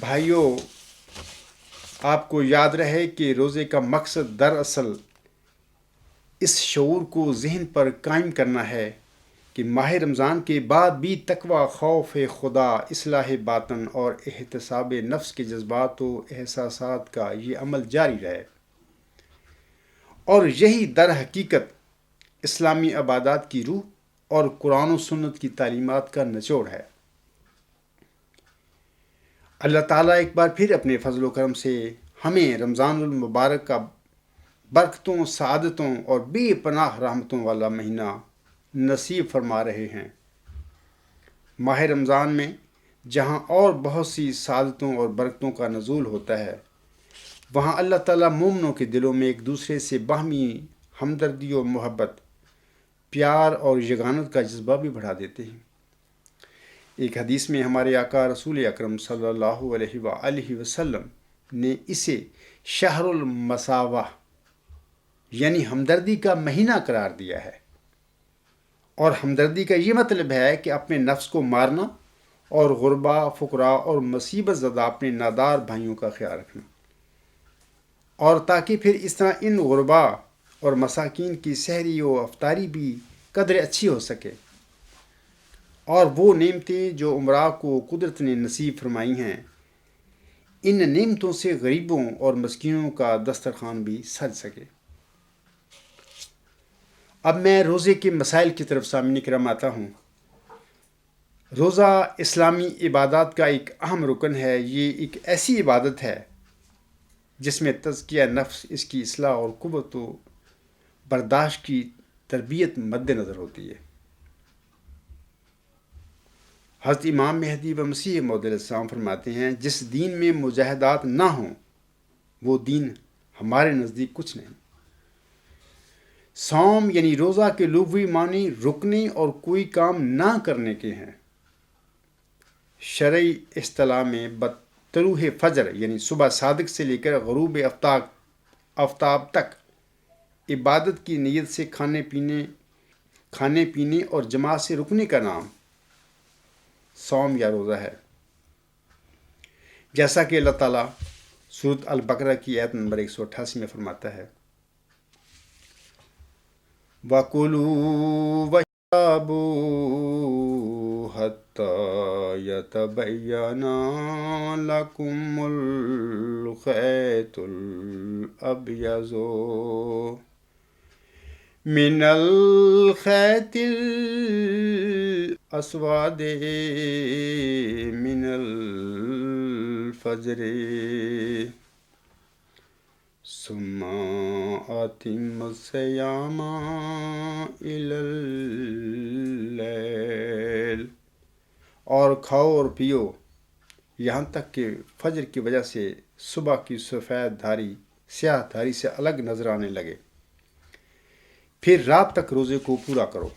بھائیوں، آپ کو یاد رہے کہ روزے کا مقصد دراصل اس شعور کو ذہن پر قائم کرنا ہے کہ ماہ رمضان کے بعد بھی تقوی، خوف خدا، اصلاح باطن اور احتساب نفس کے جذبات و احساسات کا یہ عمل جاری رہے، اور یہی در حقیقت اسلامی عبادات کی روح اور قرآن و سنت کی تعلیمات کا نچوڑ ہے۔ اللہ تعالیٰ ایک بار پھر اپنے فضل و کرم سے ہمیں رمضان المبارک کا برکتوں، سعادتوں اور بے پناہ رحمتوں والا مہینہ نصیب فرما رہے ہیں۔ ماہ رمضان میں جہاں اور بہت سی سعادتوں اور برکتوں کا نزول ہوتا ہے، وہاں اللہ تعالیٰ مومنوں کے دلوں میں ایک دوسرے سے باہمی ہمدردی و محبت، پیار اور یگانت کا جذبہ بھی بڑھا دیتے ہیں۔ ایک حدیث میں ہمارے آقا رسول اکرم صلی اللہ علیہ وآلہ وسلم نے اسے شہر المساوہ یعنی ہمدردی کا مہینہ قرار دیا ہے، اور ہمدردی کا یہ مطلب ہے کہ اپنے نفس کو مارنا اور غربا، فقراء اور مصیبت زدہ اپنے نادار بھائیوں کا خیال رکھنا، اور تاکہ پھر اس طرح ان غربا اور مساکین کی سحری و افطاری بھی قدر اچھی ہو سکے، اور وہ نعمتیں جو عمرا کو قدرت نے نصیب فرمائی ہیں، ان نعمتوں سے غریبوں اور مسکینوں کا دسترخوان بھی سج سکے۔ اب میں روزے کے مسائل کی طرف سامعین کرام آتا ہوں۔ روزہ اسلامی عبادات کا ایک اہم رکن ہے۔ یہ ایک ایسی عبادت ہے جس میں تزکیہ نفس، اس کی اصلاح اور قوت و برداشت کی تربیت مد نظر ہوتی ہے۔ حضرت امام مہدی و مسیح موعود علیہ السلام فرماتے ہیں، جس دین میں مجاہدات نہ ہوں وہ دین ہمارے نزدیک کچھ نہیں۔ صوم یعنی روزہ کے لغوی معنی رکنے اور کوئی کام نہ کرنے کے ہیں۔ شرعی اصطلاح میں بطلوع فجر یعنی صبح صادق سے لے کر غروب آفتاب تک عبادت کی نیت سے کھانے پینے اور جماعت سے رکنے کا نام صوم یا روزہ ہے، جیسا کہ اللہ تعالیٰ سورۃ البقرہ کی آیت نمبر 188 میں فرماتا ہے، وَكُلُوا وَاشْرَبُوا حَتَّى يَتَبَيَّنَ لَكُمُ الْخَيْطُ الْأَبْيَضُ مِنَ الْخَيْطِ الْأَسْوَدِ مِنَ الْفَجْرِ ثُمَّ أَتِمُّوا الصِّيَامَ إِلَى اللَّيْلِ، اور کھاؤ اور پیو یہاں تک کہ فجر کی وجہ سے صبح کی سفید دھاری سیاہ دھاری سے الگ نظر آنے لگے، پھر رات تک روزے کو پورا کرو۔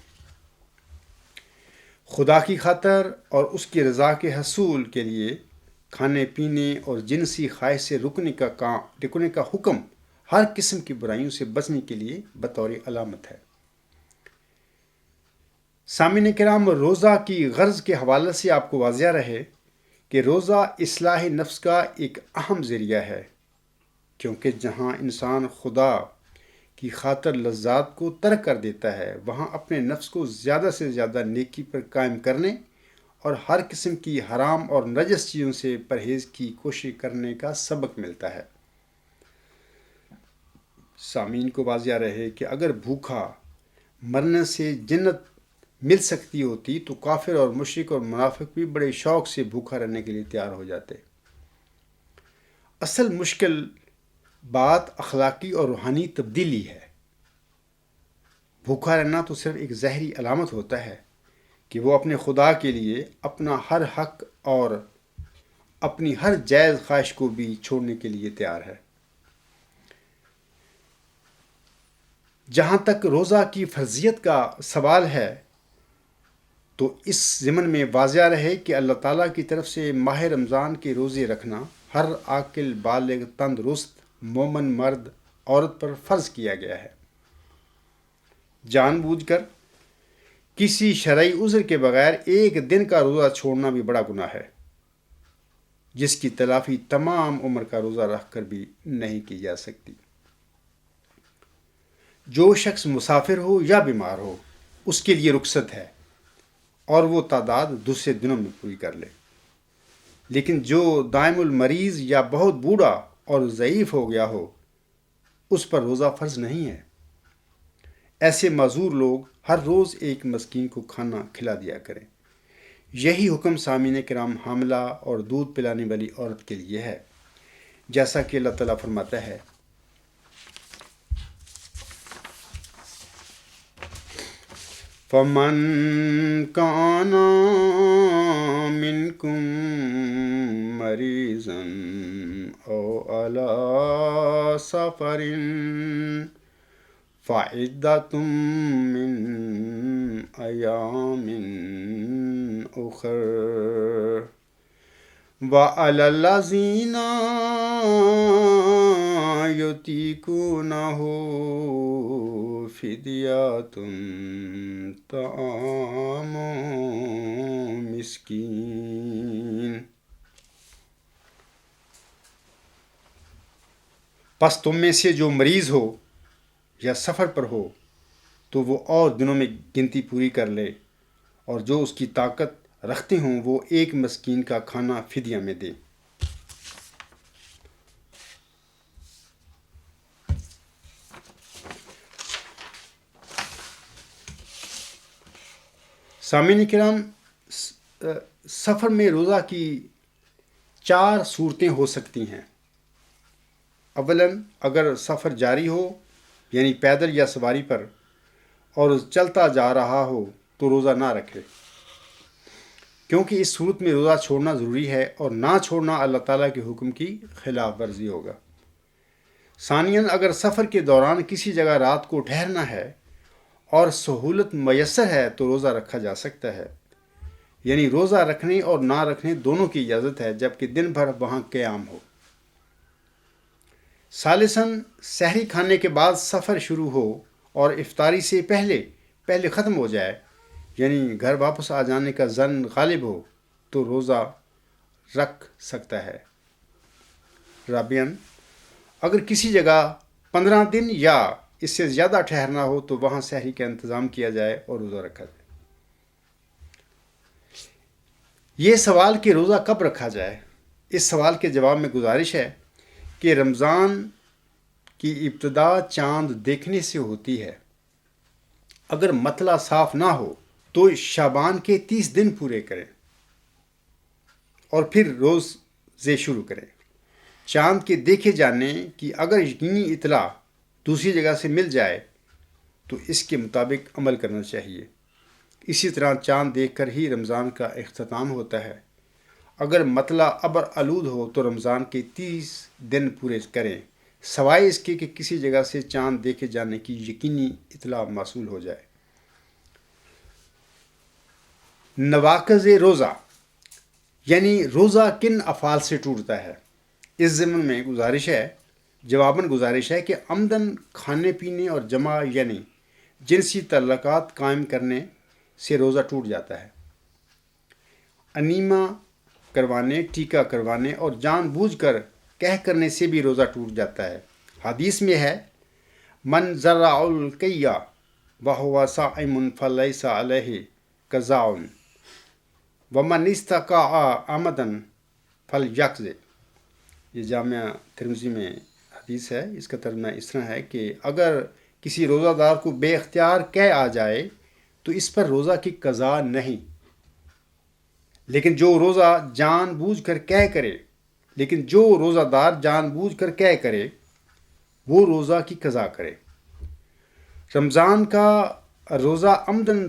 خدا کی خاطر اور اس کی رضا کے حصول کے لیے کھانے پینے اور جنسی خواہش سے رکنے کا حکم ہر قسم کی برائیوں سے بچنے کے لیے بطور علامت ہے۔ سامعین کرام، روزہ کی غرض کے حوالے سے آپ کو واضح رہے کہ روزہ اصلاح نفس کا ایک اہم ذریعہ ہے، کیونکہ جہاں انسان خدا کی خاطر لذات کو ترک کر دیتا ہے، وہاں اپنے نفس کو زیادہ سے زیادہ نیکی پر قائم کرنے اور ہر قسم کی حرام اور نجس چیزوں سے پرہیز کی کوشش کرنے کا سبق ملتا ہے۔ سامعین کو واضح رہے کہ اگر بھوکا مرنے سے جنت مل سکتی ہوتی تو کافر اور مشرک اور منافق بھی بڑے شوق سے بھوکا رہنے کے لیے تیار ہو جاتے۔ اصل مشکل بات اخلاقی اور روحانی تبدیلی ہے۔ بھوکا رہنا تو صرف ایک ظاہری علامت ہوتا ہے کہ وہ اپنے خدا کے لیے اپنا ہر حق اور اپنی ہر جائز خواہش کو بھی چھوڑنے کے لیے تیار ہے۔ جہاں تک روزہ کی فرضیت کا سوال ہے تو اس ضمن میں واضح رہے کہ اللہ تعالیٰ کی طرف سے ماہ رمضان کے روزے رکھنا ہر عاقل، بالغ، تندرست مومن مرد عورت پر فرض کیا گیا ہے۔ جان بوجھ کر کسی شرعی عذر کے بغیر ایک دن کا روزہ چھوڑنا بھی بڑا گناہ ہے، جس کی تلافی تمام عمر کا روزہ رکھ کر بھی نہیں کی جا سکتی۔ جو شخص مسافر ہو یا بیمار ہو اس کے لیے رخصت ہے اور وہ تعداد دوسرے دنوں میں پوری کر لے، لیکن جو دائم المریض یا بہت بوڑھا اور ضعیف ہو گیا ہو اس پر روزہ فرض نہیں ہے۔ ایسے معذور لوگ ہر روز ایک مسکین کو کھانا کھلا دیا کریں۔ یہی حکم سامعین کرام حاملہ اور دودھ پلانے والی عورت کے لیے ہے، جیسا کہ اللہ تعالیٰ فرماتا ہے، فَمَنْ كَانَ مِنْكُمْ مَرِيضًا أَوْ عَلَى سَفَرٍ فَعِدَّةٌ مِّنْ أَيَّامٍ أُخَرَ وَعَلَى الَّذِينَ يُطِيقُونَهُ فِدْيَةٌ طَعَامُ مِسْكِينٍ۔ پس تم میں سے جو مریض ہو یا سفر پر ہو تو وہ اور دنوں میں گنتی پوری کر لے، اور جو اس کی طاقت رکھتے ہوں وہ ایک مسکین کا کھانا فدیہ میں دے۔ سامعین کرام، سفر میں روزہ کی 4 صورتیں ہو سکتی ہیں۔ اولاً اگر سفر جاری ہو یعنی پیدل یا سواری پر اور چلتا جا رہا ہو تو روزہ نہ رکھے، کیونکہ اس صورت میں روزہ چھوڑنا ضروری ہے اور نہ چھوڑنا اللہ تعالیٰ کے حکم کی خلاف ورزی ہوگا۔ ثانیاً اگر سفر کے دوران کسی جگہ رات کو ٹھہرنا ہے اور سہولت میسر ہے تو روزہ رکھا جا سکتا ہے، یعنی روزہ رکھنے اور نہ رکھنے دونوں کی اجازت ہے جبکہ دن بھر وہاں قیام ہو۔ ثالثاً سحری کھانے کے بعد سفر شروع ہو اور افطاری سے پہلے ختم ہو جائے، یعنی گھر واپس آ جانے کا ظن غالب ہو تو روزہ رکھ سکتا ہے۔ رابعاً اگر کسی جگہ 15 دن یا اس سے زیادہ ٹھہرنا ہو تو وہاں سحری کا انتظام کیا جائے اور روزہ رکھا جائے۔ یہ سوال کہ روزہ کب رکھا جائے، اس سوال کے جواب میں گزارش ہے کہ رمضان کی ابتدا چاند دیکھنے سے ہوتی ہے۔ اگر مطلع صاف نہ ہو تو شعبان کے 30 دن پورے کریں اور پھر روزے شروع کریں۔ چاند کے دیکھے جانے کی اگر یقینی اطلاع دوسری جگہ سے مل جائے تو اس کے مطابق عمل کرنا چاہیے۔ اسی طرح چاند دیکھ کر ہی رمضان کا اختتام ہوتا ہے۔ اگر مطلع ابر آلود ہو تو رمضان کے 30 دن پورے کریں، سوائے اس کے کہ کسی جگہ سے چاند دیکھے جانے کی یقینی اطلاع موصول ہو جائے۔ نواقض روزہ یعنی روزہ کن افعال سے ٹوٹتا ہے، اس ضمن میں جواباً گزارش ہے کہ عمدن کھانے پینے اور جمع یعنی جنسی تعلقات قائم کرنے سے روزہ ٹوٹ جاتا ہے۔ انیما کروانے، ٹیکہ کروانے اور جان بوجھ کر کہہ کرنے سے بھی روزہ ٹوٹ جاتا ہے۔ حدیث میں ہے، من زرع القیہ وہو صائم فلیس علیہ قضاء ومن استقاء عمدا فلیقض۔ یہ جامعہ ترمذی میں حدیث ہے۔ اس کا ترجمہ اس طرح ہے کہ اگر کسی روزہ دار کو بے اختیار قے آ جائے تو اس پر روزہ کی قضا نہیں، لیکن جو روزہ دار جان بوجھ کر قے کرے وہ روزہ کی قضا کرے۔ رمضان کا روزہ عمدن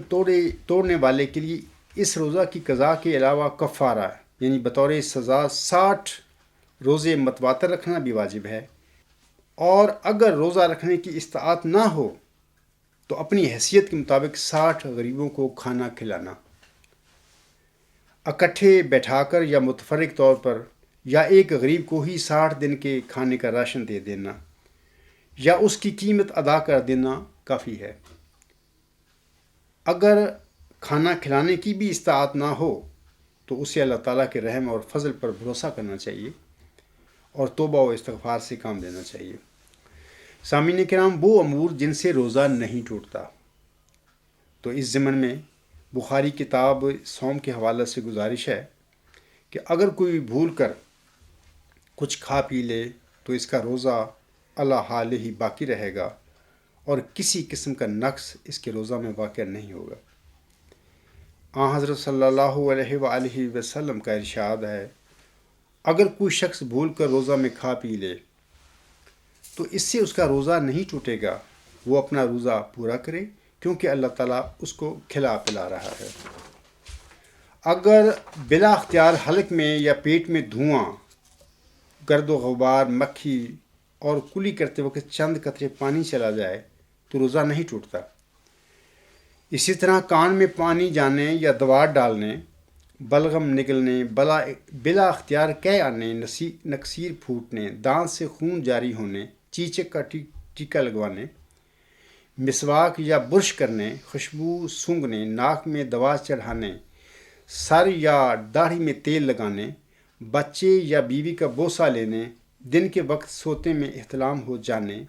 توڑنے والے کے لیے اس روزہ کی قضا کے علاوہ کفارہ یعنی بطور سزا 60 روزے متواتر رکھنا بھی واجب ہے، اور اگر روزہ رکھنے کی استطاعت نہ ہو تو اپنی حیثیت کے مطابق 60 غریبوں کو کھانا کھلانا، اکٹھے بیٹھا کر یا متفرق طور پر، یا ایک غریب کو ہی 60 دن کے کھانے کا راشن دے دینا یا اس کی قیمت ادا کر دینا کافی ہے۔ اگر کھانا کھلانے کی بھی استطاعت نہ ہو تو اسے اللہ تعالیٰ کے رحم اور فضل پر بھروسہ کرنا چاہیے اور توبہ و استغفار سے کام لینا چاہیے۔ سامعین کرام، وہ امور جن سے روزہ نہیں ٹوٹتا، تو اس ضمن میں بخاری کتاب صوم کے حوالے سے گزارش ہے کہ اگر کوئی بھول کر کچھ کھا پی لے تو اس کا روزہ اللہ حال ہی باقی رہے گا اور کسی قسم کا نقص اس کے روزہ میں واقع نہیں ہوگا۔ آن حضرت صلی اللہ علیہ وآلہ وسلم کا ارشاد ہے، اگر کوئی شخص بھول کر روزہ میں کھا پی لے تو اس سے اس کا روزہ نہیں ٹوٹے گا، وہ اپنا روزہ پورا کرے کیونکہ اللہ تعالیٰ اس کو کھلا پلا رہا ہے۔ اگر بلا اختیار حلق میں یا پیٹ میں دھواں، گرد و غبار، مکھی اور کلی کرتے وقت چند قطرے پانی چلا جائے تو روزہ نہیں ٹوٹتا۔ اسی طرح کان میں پانی جانے یا دوار ڈالنے، بلغم نکلنے، بلا اختیار قے آنے، نکسیر پھوٹنے، دانت سے خون جاری ہونے، چیچک کا ٹیکا لگوانے، مسواک یا برش کرنے، خوشبو سونگھنے، ناک میں دوا چڑھانے، سر یا داڑھی میں تیل لگانے، بچے یا بیوی کا بوسہ لینے، دن کے وقت سوتے میں احتلام ہو جانے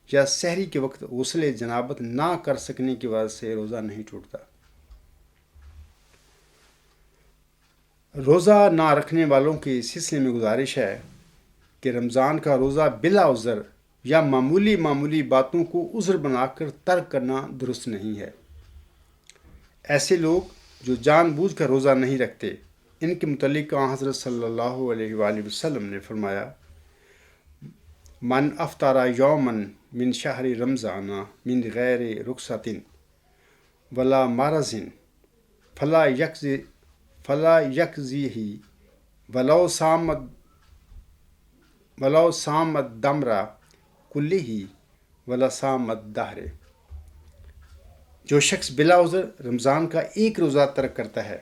یا سحری کے وقت غسل جنابت نہ کر سکنے کی وجہ سے روزہ نہیں ٹوٹتا۔ روزہ نہ رکھنے والوں کے سلسلے میں گزارش ہے کہ رمضان کا روزہ بلا عذر یا معمولی باتوں کو عذر بنا کر ترک کرنا درست نہیں ہے۔ ایسے لوگ جو جان بوجھ کر روزہ نہیں رکھتے، ان کے متعلق حضرت صلی اللہ علیہ وآلہ وسلم نے فرمایا، من افطر یومن من شہر رمضان من غیر رخصت ولا مرض فلا یکزیہ ولو صام الدمر کلہ ولا صام الدہر۔ جو شخص بلا عذر رمضان کا ایک روزہ ترک کرتا ہے،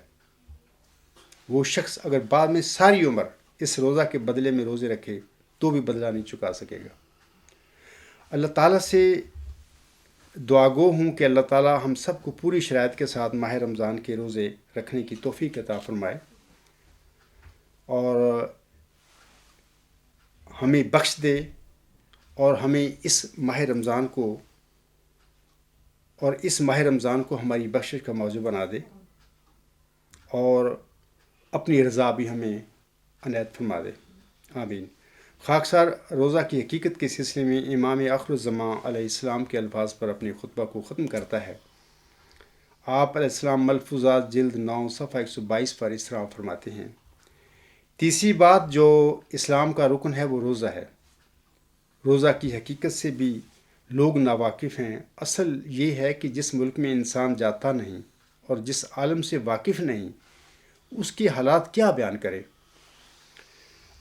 وہ شخص اگر بعد میں ساری عمر اس روزہ کے بدلے میں روزے رکھے تو بھی بدلہ نہیں چکا سکے گا۔ اللہ تعالیٰ سے دعا گو ہوں کہ اللہ تعالیٰ ہم سب کو پوری شرائط کے ساتھ ماہ رمضان کے روزے رکھنے کی توفیق عطا فرمائے اور ہمیں بخش دے اور ہمیں اس ماہ رمضان کو ہماری بخشش کا موضوع بنا دے اور اپنی رضا بھی ہمیں عنایت فرما دے، آمین۔ خاکسار روزہ کی حقیقت کے سلسلے میں امام آخر الزمان علیہ السلام کے الفاظ پر اپنے خطبہ کو ختم کرتا ہے۔ آپ علیہ السلام ملفوظات جلد 9 صفحہ 122 پر اس طرح فرماتے ہیں، تیسری بات جو اسلام کا رکن ہے وہ روزہ ہے۔ روزہ کی حقیقت سے بھی لوگ ناواقف ہیں۔ اصل یہ ہے کہ جس ملک میں انسان جاتا نہیں اور جس عالم سے واقف نہیں، اس کے حالات کیا بیان کرے۔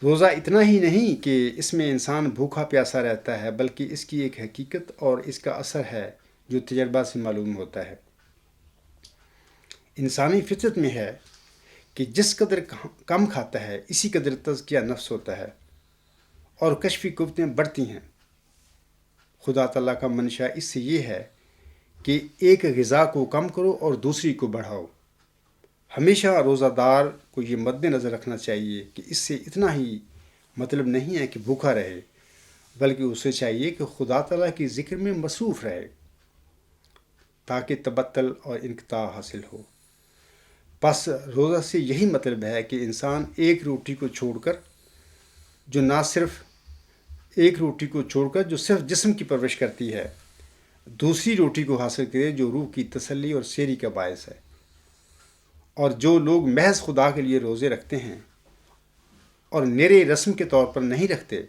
روزہ اتنا ہی نہیں کہ اس میں انسان بھوکا پیاسا رہتا ہے، بلکہ اس کی ایک حقیقت اور اس کا اثر ہے جو تجربہ سے معلوم ہوتا ہے۔ انسانی فطرت میں ہے کہ جس قدر کم کھاتا ہے اسی قدر تزکیہ نفس ہوتا ہے اور کشفی قوتیں بڑھتی ہیں۔ خدا تعالیٰ کا منشا اس سے یہ ہے کہ ایک غذا کو کم کرو اور دوسری کو بڑھاؤ۔ ہمیشہ روزہ دار کو یہ مد نظر رکھنا چاہیے کہ اس سے اتنا ہی مطلب نہیں ہے کہ بھوکا رہے، بلکہ اسے چاہیے کہ خدا تعالیٰ کی ذکر میں مصروف رہے تاکہ تبتل اور انقطاع حاصل ہو۔ پس روزہ سے یہی مطلب ہے کہ انسان ایک روٹی کو چھوڑ کر جو صرف جسم کی پرورش کرتی ہے، دوسری روٹی کو حاصل کرے جو روح کی تسلی اور سیری کا باعث ہے۔ اور جو لوگ محض خدا کے لیے روزے رکھتے ہیں اور نرے رسم کے طور پر نہیں رکھتے،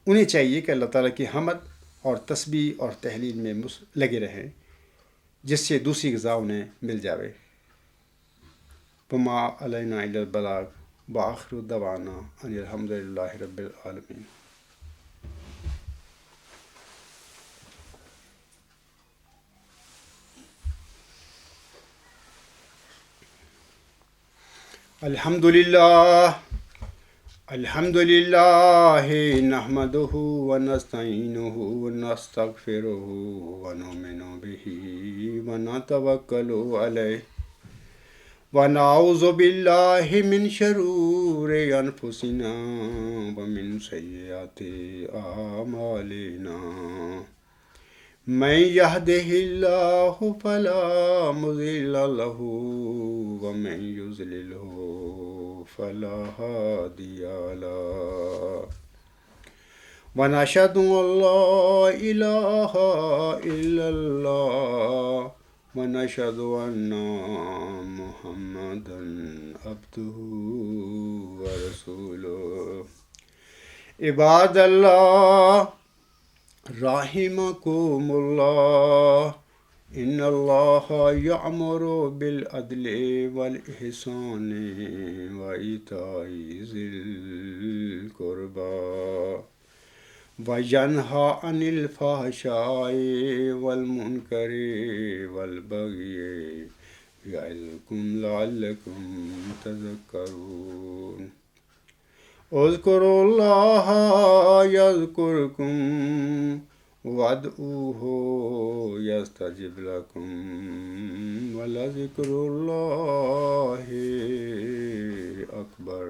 انہیں چاہیے کہ اللہ تعالیٰ کی حمد اور تسبیح اور تحلیل میں لگے رہیں، جس سے دوسری غذا انہیں مل جاوے۔ وما علینا الا البلاغ وآخر دعوانا ان الحمد للہ رب العالمین۔ الحمد للہ نحمدہ ونستعینہ ونستغفرہ ونؤمن بہ ونتوکل علیہ ونعوذ باللہ من شرور انفسنا ومن سیئات اعمالنا من يهده الله فلا مضل له ومن يضلله فلا هادي له ونشهد أن لا إله إلا الله ونشهد أن محمدا عبده ورسوله عباد الله رحمكم الله إن الله يأمر بالعدل والإحسان وإيتاء ذي القربى وينهى عن الفحشاء والمنكر والبغي يعظكم لعلكم تذكرون اذكروا الله يذكركم وادعوه يستجب لكم ولذكر الله أكبر